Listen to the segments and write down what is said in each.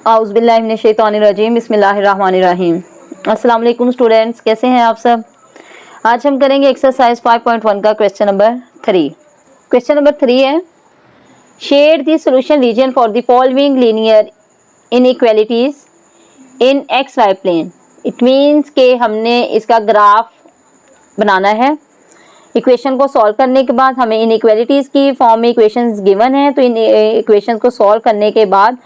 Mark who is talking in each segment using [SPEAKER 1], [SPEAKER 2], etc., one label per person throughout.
[SPEAKER 1] औज़ुबिल्लाहि मिनश्शैतानिर्रजीम बिस्मिल्लाहिर्रहमानिर्रहीम। अस्सलाम वालेकुम स्टूडेंट्स, कैसे हैं आप सब। आज हम करेंगे एक्सरसाइज 5.1 का क्वेश्चन नंबर 3। क्वेश्चन नंबर 3 है, shade the solution region for the following linear inequalities in x y plane. It means के हमने इसका ग्राफ बनाना है। इक्वेशन को सॉल्व करने के बाद हमें इनइक्वालिटीज की फॉर्म में इक्वेशंस गिवन है, तो इन इक्वेशंस को सॉल्व करने के बाद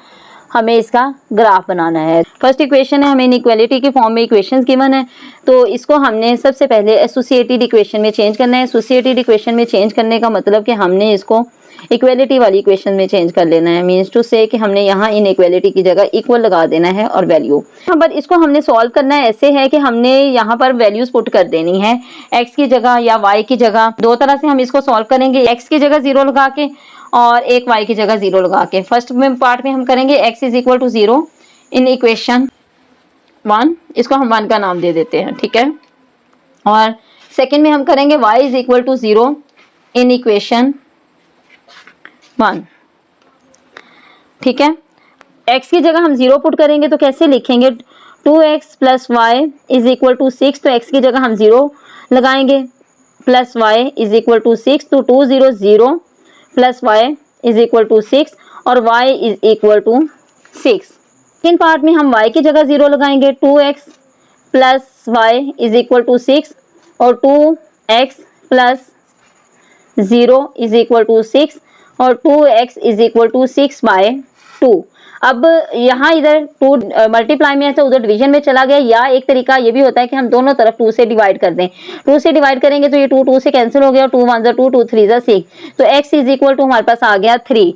[SPEAKER 1] हमें इसका ग्राफ बनाना है। फर्स्ट इक्वेशन है, हमें इनइक्वालिटी की फॉर्म में इक्वेशंस गिवन है, तो इसको हमने सबसे पहले एसोसिएटेड इक्वेशन में चेंज करना है। एसोसिएटेड इक्वेशन में चेंज करने का मतलब कि हमने इसको इक्वालिटी वाली इक्वेशन में चेंज कर लेना है। मीन्स टू से कि हमने यहाँ इनइक्वालिटी की जगह इक्वल लगा देना है और वैल्यू। यहाँ पर इसको हमने सॉल्व करना है ऐसे है कि हमने यहाँ पर वैल्यूज पुट कर देनी है, एक्स की जगह या वाई की जगह। दो तरह से हम इसको सॉल्व करेंगे, एक्स की जगह 0 लगा के और एक y की जगह 0 लगा के। फर्स्ट में पार्ट में हम करेंगे x is equal to 0 in equation 1, इसको हम 1 का नाम दे देते हैं, ठीक है। और सेकंड में हम करेंगे y is equal to 0 in equation 1, ठीक है। x की जगह हम 0 पुट करेंगे तो कैसे लिखेंगे, 2x plus y is equal to 6, तो x की जगह हम 0 लगाएंगे, plus y is equal to 6, तो 2 0 0 plus y is equal to 6 और y is equal to 6। Second part में हम y की जगह 0 लगाएंगे, 2x plus y is equal to 6 और 2x plus 0 is equal to 6 और 2x इज इक्वल टू 6/2। अब यहाँ इधर 2 मल्टीप्लाई में है तो उधर डिवीजन में चला गया, या एक तरीका ये भी होता है कि हम दोनों तरफ 2 से डिवाइड कर दें। 2 से डिवाइड करेंगे तो ये 2 से कैंसिल हो गया, 2 1 जा 2 2 3 जा 6, तो x इज इक्वल टू हमारे पास आ गया 3।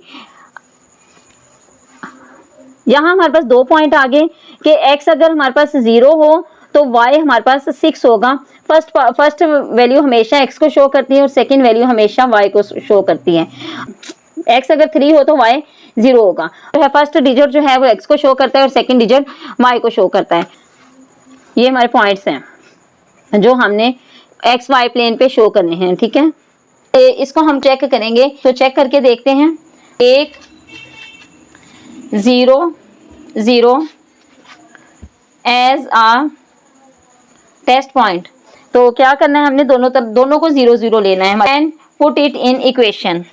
[SPEAKER 1] यहाँ हमारे पास 2 पॉइंट आ गए कि x अगर हमारे पास 0 हो तो y हमारे पास 6 होगा। फर्स्ट वैल्यू हमेशा x को शो करती है और सेकेंड वैल्यू हमेशा y को शो करती है। x अगर 3 हो तो y 0 होगा। तो फर्स्ट डिजिट जो है वो x को शो करता है और सेकंड डिजिट y को शो करता है। ये हमारे पॉइंट्स हैं जो हमने एक्स वाई प्लेन पे शो करने हैं, ठीक है। इसको हम चेक करेंगे, तो चेक करके देखते हैं। 1 0 0 एज आ टेस्ट पॉइंट, तो क्या करना है, हमने दोनों को 0 0 लेना है and put it in equation.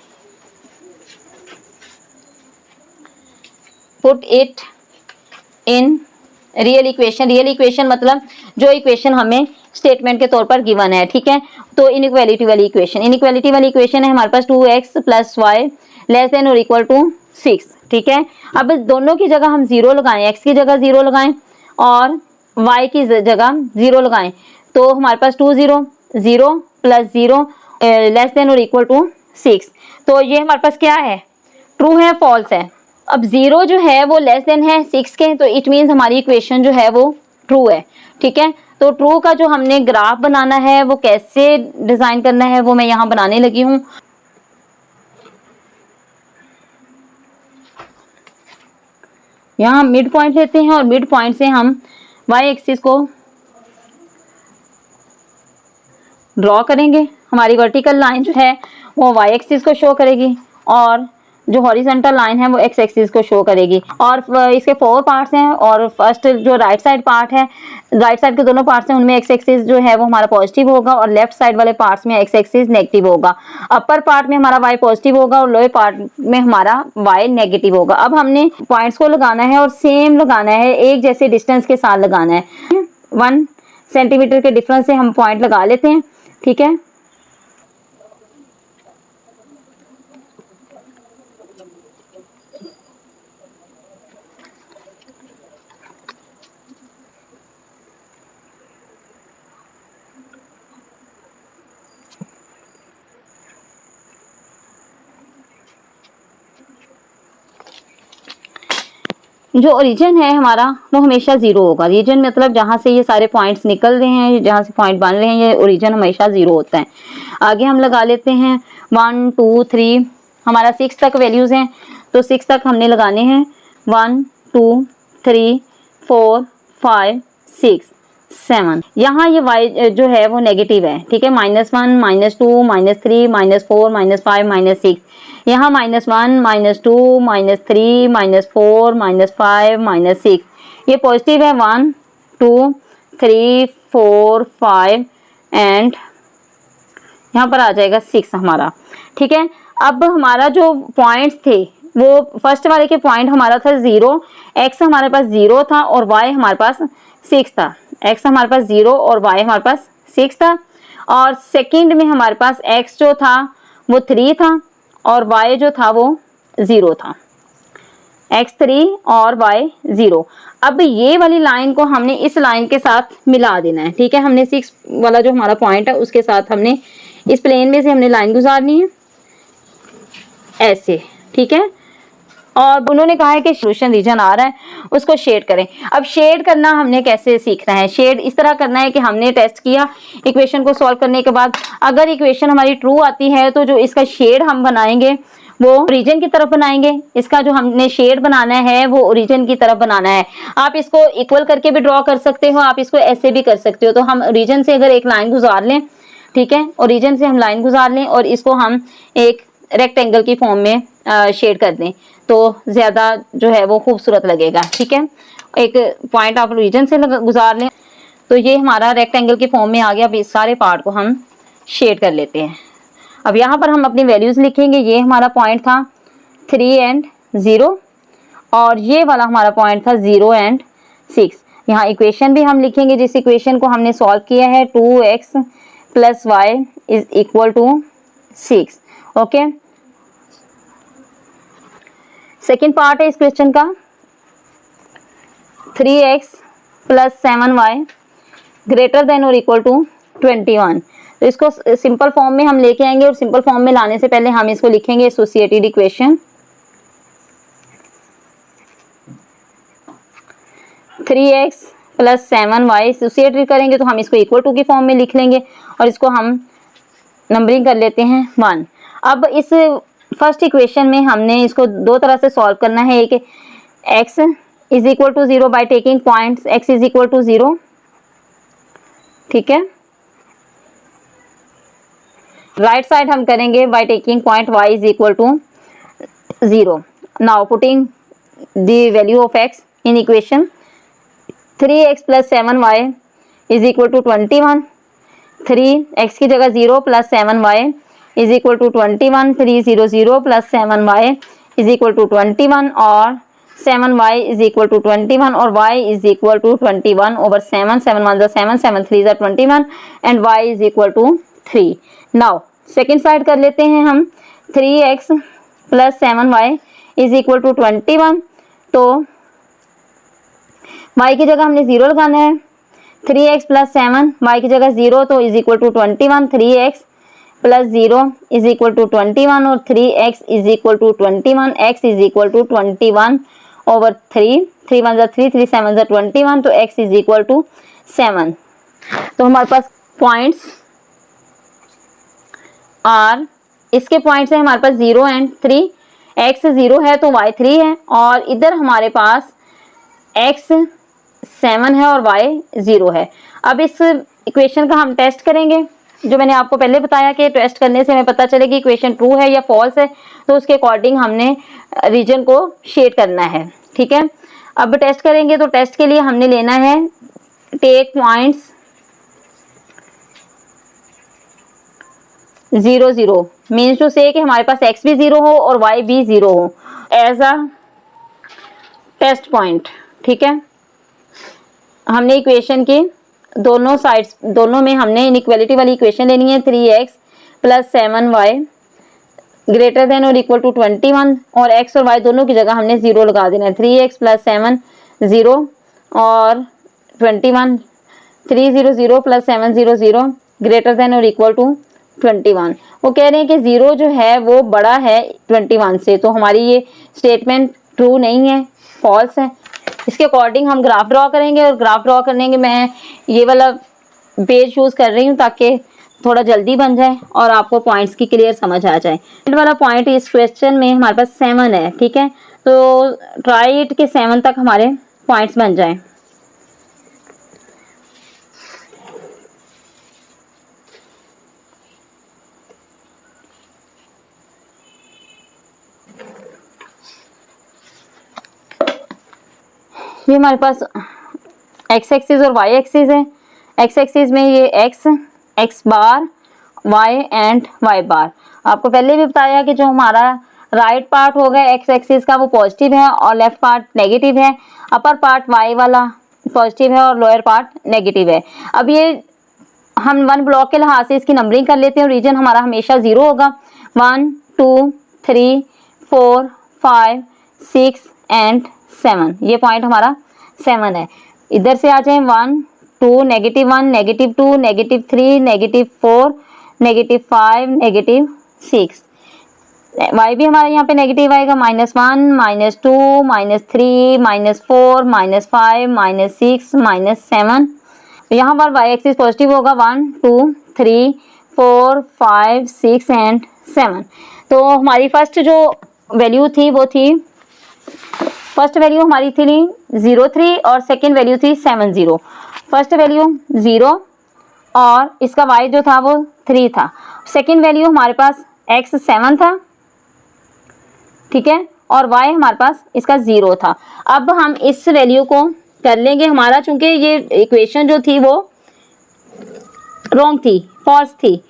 [SPEAKER 1] Put it in real equation. Real equation मतलब जो इक्वेशन हमें स्टेटमेंट के तौर पर गिवन है, ठीक है। तो इनइक्वालिटी वाली इक्वेशन, इनइक्वालिटी वाली इक्वेशन है हमारे पास 2x plus y less than और इक्वल टू 6, ठीक है। अब दोनों की जगह हम 0 लगाएं, x की जगह 0 लगाएं और y की जगह 0 लगाएं, तो हमारे पास 2 0 0 प्लस 0 लेस देन और इक्वल टू 6। तो ये हमारे पास क्या है, ट्रू है फॉल्स है। अब 0 जो है वो लेस देन है 6 के, तो इट मीन्स हमारी इक्वेशन जो है वो ट्रू है, ठीक है। तो ट्रू का जो हमने ग्राफ बनाना है वो कैसे डिजाइन करना है वो मैं यहाँ बनाने लगी हूँ। यहाँ मिड पॉइंट लेते हैं और मिड पॉइंट से हम y एक्सिस को ड्रॉ करेंगे। हमारी वर्टिकल लाइन जो है वो y एक्सिस को शो करेगी और जो हॉरिजॉन्टल लाइन है वो x एक्सिस को शो करेगी। और इसके 4 पार्ट्स हैं और फर्स्ट जो राइट साइड पार्ट है, राइट साइड के दोनों पार्ट्स हैं उनमें x एक्सिस जो है वो हमारा पॉजिटिव होगा और लेफ्ट साइड वाले पार्ट्स में x एक्सिस नेगेटिव होगा। अपर पार्ट में हमारा y पॉजिटिव होगा और लोअर पार्ट में हमारा y नेगेटिव होगा। अब हमने पॉइंट्स को लगाना है और सेम लगाना है, एक जैसे डिस्टेंस के साथ लगाना है। 1 सेंटीमीटर के डिफरेंस से हम पॉइंट लगा लेते हैं, ठीक है। जो ओरिजिन है हमारा वो हमेशा 0 होगा। रीजन मतलब जहाँ से ये सारे पॉइंट्स निकल रहे हैं, जहाँ से पॉइंट बन रहे हैं, ये ओरिजिन हमेशा 0 होता है। आगे हम लगा लेते हैं 1 2 3, हमारा 6 तक वैल्यूज़ हैं तो 6 तक हमने लगाने हैं। 1 2 3 4 5 6, 7। यहाँ ये y जो है वो नेगेटिव है, ठीक है, -1, -2, -3, -4, -5, -6। यहाँ -1, -2, -3, -4, -5, -6। ये पॉजिटिव है 1, 2, 3, 4, 5 एंड यहाँ पर आ जाएगा 6 हमारा, ठीक है। अब हमारा जो पॉइंट्स थे वो फर्स्ट वाले के पॉइंट हमारा था 0, x हमारे पास 0 था और y हमारे पास 6 था। x हमारे पास 0 और y हमारे पास 6 था। और सेकंड में हमारे पास x जो था वो 3 था और y जो था वो 0 था, x 3 और y 0। अब ये वाली लाइन को हमने इस लाइन के साथ मिला देना है, ठीक है। हमने 6 वाला जो हमारा पॉइंट है उसके साथ हमने इस प्लेन में से हमने लाइन गुजारनी है ऐसे, ठीक है। और उन्होंने कहा है कि सोल्यूशन रीजन आ रहा है उसको शेड करें। अब शेड करना हमने कैसे सीखना है, शेड इस तरह करना है कि हमने टेस्ट किया इक्वेशन को सॉल्व करने के बाद, अगर इक्वेशन हमारी ट्रू आती है तो जो इसका शेड हम बनाएंगे वो ओरिजिन की तरफ बनाएंगे। इसका जो हमने शेड बनाना है वो ओरिजिन की तरफ बनाना है। आप इसको इक्वल करके भी ड्रॉ कर सकते हो, आप इसको ऐसे भी कर सकते हो। तो हम ओरिजिन से अगर एक लाइन गुजार लें, ठीक है, ओरिजिन से हम लाइन गुजार लें और इसको हम एक रेक्टेंगल की फॉर्म में शेड कर दें तो ज्यादा जो है वो खूबसूरत लगेगा, ठीक है। एक पॉइंट आप ओरिजिन से गुजार लें तो ये हमारा रेक्टेंगल के फॉर्म में आ गया। अब इस सारे पार्ट को हम शेड कर लेते हैं। अब यहाँ पर हम अपनी वैल्यूज लिखेंगे। ये हमारा पॉइंट था 3 एंड 0 और ये वाला हमारा पॉइंट था 0 एंड 6। यहाँ इक्वेशन भी हम लिखेंगे जिस इक्वेशन को हमने सॉल्व किया है, 2x + y = 6। Okay, second part है इस क्वेश्चन का, 3x + 7y > 21। तो इसको सिंपल फॉर्म में हम लेके आएंगे और सिंपल फॉर्म में लाने से पहले हम इसको लिखेंगे associated equation. 3x + 7y associated करेंगे तो हम इसको = की फॉर्म में लिख लेंगे और इसको हम नंबरिंग कर लेते हैं 1। अब इस फर्स्ट इक्वेशन में हमने इसको दो तरह से सॉल्व करना है। एक x = 0 bye taking points x = 0, ठीक है। राइट साइड हम करेंगे by taking point y = 0। Now putting the value of x in equation, 3x + 7y = 21। 3x की जगह 0 + 7y = 21। 3 0 0 + 7y = 21 और 7y = 21 और y = 21/7। 7 1 7, 7 3 21 and y = 3। Now second side कर लेते हैं हम, 3x + 7y = 21। तो y की जगह हमने 0 लगाना है। 3x + 7 y की जगह 0 तो = 21। 3x + 0 = 21 और 3x = 21। x = 21/3। 3 1 3, 3 7 21 तो x = 7। तो हमारे पास पॉइंट्स आर, इसके पॉइंट्स है हमारे पास 0 एंड 3। x 0 है तो y 3 है और इधर हमारे पास x 7 है और y 0 है। अब इस इक्वेशन का हम टेस्ट करेंगे। जो मैंने आपको पहले बताया कि टेस्ट करने से हमें पता चलेगी इक्वेशन ट्रू है या फॉल्स है, तो उसके अकॉर्डिंग हमने रीजन को शेड करना है, ठीक है। अब टेस्ट करेंगे तो टेस्ट के लिए हमने लेना है टेक पॉइंट्स 0 0, मीन्स टू से कि हमारे पास x भी 0 हो और y भी 0 हो एज अ टेस्ट पॉइंट, ठीक है। हमने इक्वेशन के दोनों साइड्स, दोनों में हमने इनइक्वालिटी वाली इक्वेशन लेनी है। 3x + 7y > 21 और x और y दोनों की जगह हमने 0 लगा देना है। 3x + 7 0 और 21। 3 0 0 + 7 0 0 > 21। वो कह रहे हैं कि 0 जो है वो बड़ा है 21 से, तो हमारी ये स्टेटमेंट ट्रू नहीं है, फॉल्स है। इसके अकॉर्डिंग हम ग्राफ ड्रॉ करेंगे और ग्राफ ड्रॉ करने के मैं ये वाला पेज यूज़ कर रही हूँ ताकि थोड़ा जल्दी बन जाए और आपको पॉइंट्स की क्लियर समझ आ जाए। वाला पॉइंट इस क्वेश्चन में हमारे पास 7 है, ठीक है। तो ट्राई इट के 7 तक हमारे पॉइंट्स बन जाए। ये हमारे पास एक्स एक्सिस और वाई एक्सिस है। एक्स एक्सिस में ये X bar, Y and Y bar. आपको पहले भी बताया कि जो हमारा राइट पार्ट होगा एक्स एक्सिस का वो पॉजिटिव है और लेफ्ट पार्ट नेगेटिव है। अपर पार्ट वाई वाला पॉजिटिव है और लोअर पार्ट नेगेटिव है। अब ये हम वन ब्लॉक के लिहाज से इसकी नंबरिंग कर लेते हैं। रीजन हमारा हमेशा 0 होगा। 1 2 3 4 5 6 एंड 7। ये पॉइंट हमारा 7 है। इधर से आ जाए 1 2 -1 -2 -3 -4 -5 -6। y भी हमारा यहाँ पे नेगेटिव आएगा। -1 -2 -3 -4 -5 -6 -7। यहाँ पर y एक्सिस पॉजिटिव होगा। 1 2 3 4 5 6 एंड 7। तो हमारी फर्स्ट जो वैल्यू थी वो थी, फर्स्ट वैल्यू हमारी थी 0 3 और सेकेंड वैल्यू थी 7 0। फर्स्ट वैल्यू 0 और इसका y जो था वो 3 था। सेकेंड वैल्यू हमारे पास x 7 था, ठीक है, और y हमारे पास इसका 0 था। अब हम इस वैल्यू को कर लेंगे हमारा, चूंकि ये इक्वेशन जो थी वो रॉन्ग थी, फॉल्स थी।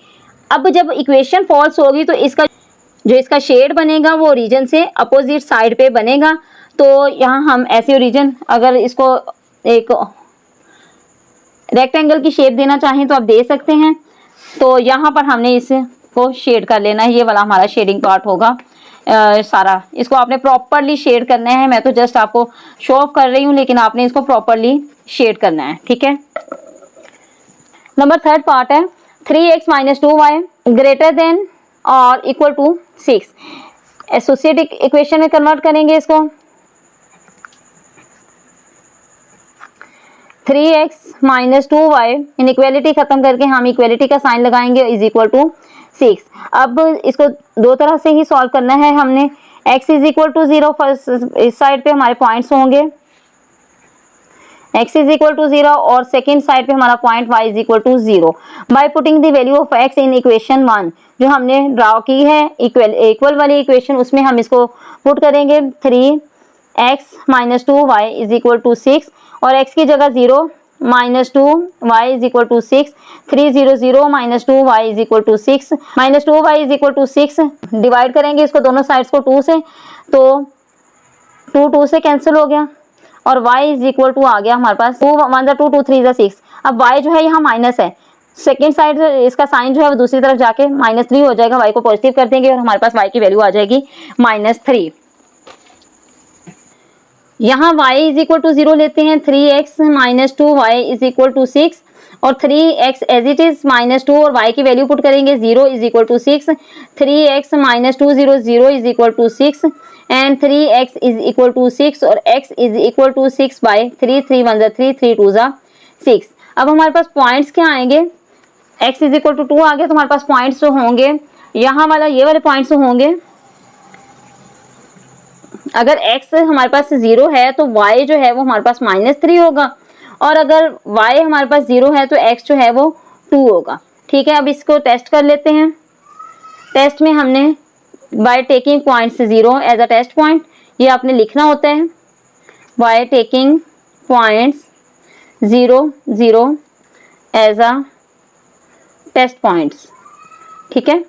[SPEAKER 1] अब जब इक्वेशन फॉल्स होगी तो इसका जो इसका शेड बनेगा वो ओरिजिन से अपोजिट साइड पे बनेगा। तो यहाँ हम ऐसे ओरिजिन, अगर इसको एक रेक्टेंगल की शेप देना चाहें तो आप दे सकते हैं। तो यहाँ पर हमने इसको शेड कर लेना है। ये वाला हमारा शेडिंग पार्ट होगा सारा। इसको आपने प्रॉपरली शेड करना है। मैं तो जस्ट आपको शो ऑफ कर रही हूँ, लेकिन आपने इसको प्रॉपरली शेड करना है, ठीक है। नंबर थर्ड पार्ट है 3x - 2y ग्रेटर देन और इक्वल टू 6। एसोसिएटिव इक्वेशन में कन्वर्ट करेंगे इसको। 3x - 2y इनइक्वालिटी खत्म करके हम इक्वालिटी का साइन लगाएंगे इज इक्वल टू 6। अब इसको दो तरह से ही सॉल्व करना है हमने। x is equal to 0 first इस साइड पे हमारे पॉइंट्स होंगे, x इज इक्वल टू 0 और सेकेंड साइड पे हमारा point y is equal to 0। By putting the value of x in equation 1 जो हमने ड्रॉ की है इक्वल वाली इक्वेशन, उसमें हम इसको पुट करेंगे। 3x - 2y is equal to 6 और x की जगह 0 - 2y is equal to 6। 3 0 0 - 2y is equal to 6 - 2y is equal to 6। Divide करेंगे इसको दोनों साइड्स को 2 से, तो 2 2 से कैंसिल हो गया और y इज इक्वल टू आ गया हमारे पास 2 1 2 2 3 6। अब y जो है यहाँ माइनस है, सेकेंड साइड इसका साइन जो है वो दूसरी तरफ जाके -3 हो जाएगा। y को पॉजिटिव कर देंगे और हमारे पास y की वैल्यू आ जाएगी -3। यहाँ y इज इक्वल टू 0 लेते हैं। 3x - 2y is equal to 6 और 3x एज इट इज -2 और y की वैल्यू पुट करेंगे। 0 is equal to 6। 3x - 2 0 0 is equal to 6 and 3x is equal to 6 और x is equal to 6 by 3 3 1 3 3 2 6। अब हमारे पास points क्या आएंगे, x इज इक्वल टू 2 आ गया तो हमारे पास पॉइंट्स जो होंगे यहाँ वाला ये वाले पॉइंट्स होंगे। अगर x हमारे पास 0 है तो y जो है वो हमारे पास -3 होगा और अगर y हमारे पास 0 है तो x जो है वो 2 होगा, ठीक है। अब इसको टेस्ट कर लेते हैं। टेस्ट में हमने by taking points 0 as a test point, ये आपने लिखना होता है। By taking points 0 0 as a test points, ठीक है।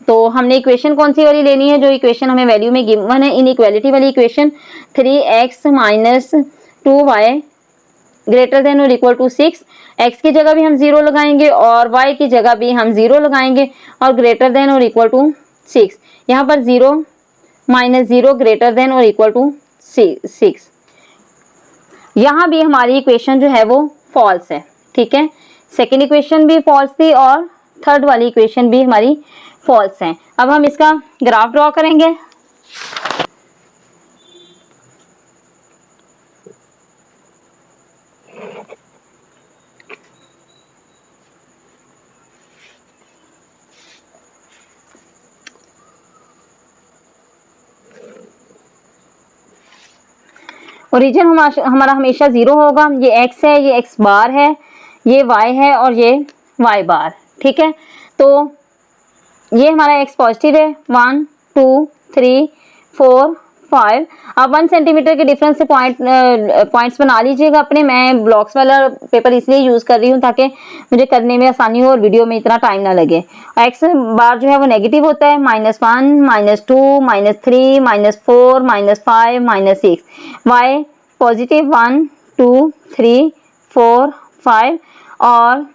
[SPEAKER 1] तो हमने इक्वेशन कौन सी वाली लेनी है, जो इक्वेशन हमें वैल्यू में गिवन है, इनइक्वालिटी वाली equation. 3x - 2y greater than और इक्वल टू 6। x की जगह भी हम 0 लगाएंगे और y की जगह भी हम 0 लगाएंगे और ग्रेटर देन और इक्वल टू 6। यहाँ पर 0 -0 ग्रेटर देन और इक्वल टू 6। यहाँ भी हमारी इक्वेशन जो है वो फॉल्स है, ठीक है। सेकेंड इक्वेशन भी फॉल्स थी और थर्ड वाली इक्वेशन भी हमारी फॉल्स है। अब हम इसका ग्राफ ड्रॉ करेंगे। ओरिजिन हमारा हमेशा 0 होगा। ये x है, ये x बार है, ये y है और ये y बार, ठीक है। तो ये हमारा x पॉजिटिव है। 1 2 3 4 5। आप 1 सेंटीमीटर के डिफरेंस से पॉइंट्स बना लीजिएगा अपने। मैं ब्लॉक्स वाला पेपर इसलिए यूज कर रही हूँ ताकि मुझे करने में आसानी हो और वीडियो में इतना टाइम ना लगे। एक्स बार जो है वो नेगेटिव होता है, -1, -2, -3, -4, -5, -6। वाई पॉजिटिव 1, 2, 3, 4, 5 और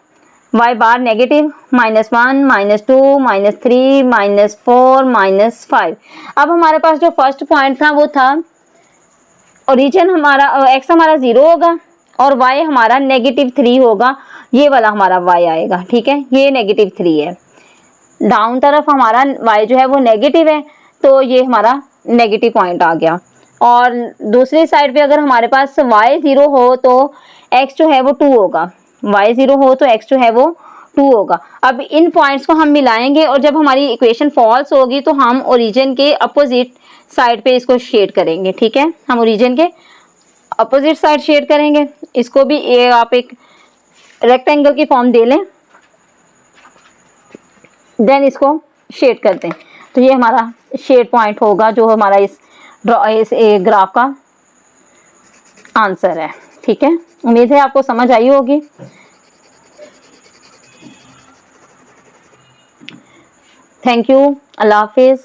[SPEAKER 1] y बार नेगेटिव -1, -2, -3, -4, -5। अब हमारे पास जो फर्स्ट पॉइंट था वो था ओरिजिन हमारा x हमारा 0 होगा और y हमारा -3 होगा। ये वाला हमारा y आएगा, ठीक है, ये -3 है। डाउन तरफ हमारा y जो है वो नेगेटिव है, तो ये हमारा नेगेटिव पॉइंट आ गया। और दूसरी साइड पे अगर हमारे पास y 0 हो तो x जो है वो 2 होगा, y 0 हो तो x जो है वो 2 होगा। अब इन पॉइंट्स को हम मिलाएंगे और जब हमारी इक्वेशन फॉल्स होगी तो हम ओरिजिन के अपोजिट साइड पे इसको शेड करेंगे, ठीक है, हम ओरिजिन के अपोजिट साइड शेड करेंगे। इसको भी आप एक रेक्टेंगल की फॉर्म दे लें, देन इसको शेड करते हैं। तो ये हमारा शेड पॉइंट होगा जो हमारा इस ग्राफ का आंसर है, ठीक है। उम्मीद है आपको समझ आई होगी। Thank you, Allah Hafiz.